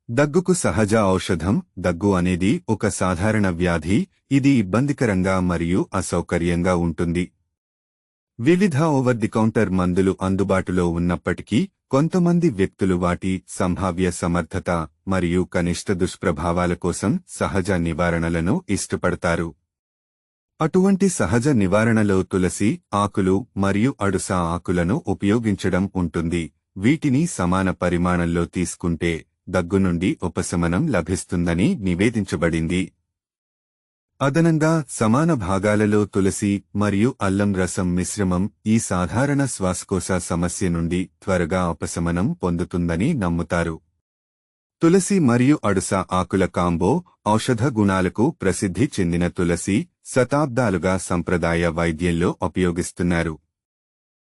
దగ్గుకు సహజ ఔషధం. దగ్గు అనేది ఒక సాధారణ వ్యాధి. ఇది ఇబ్బందికరంగా మరియు అసౌకర్యంగా ఉంటుంది. వివిధ ఓవర్ ది కౌంటర్ మందులు అందుబాటులో ఉన్నప్పటికీ కొంతమంది వ్యక్తులు వాటి సంభావ్య సమర్థత మరియు కనిష్ట దుష్ప్రభావాల కోసం సహజ నివారణలను ఇష్టపడతారు. అటువంటి సహజ నివారణలో తులసి ఆకులు మరియు అడుస ఆకులను ఉపయోగించడం ఉంటుంది. వీటిని సమాన పరిమాణంలో తీసుకుంటే దగ్గు నుండి ఉపశమనం లభిస్తుందని నివేదించబడింది. అదనంగా సమాన భాగాలలో తులసి మరియు అల్లం రసం మిశ్రమం ఈ సాధారణ శ్వాసకోశ సమస్య నుండి త్వరగా ఉపశమనం పొందుతుందని నమ్ముతారు. తులసి మరియు అడుస ఆకుల కాంబో ఔషధ గుణాలకు ప్రసిద్ధి చెందిన తులసి శతాబ్దాలుగా సంప్రదాయ వైద్యంలో ఉపయోగిస్తున్నారు.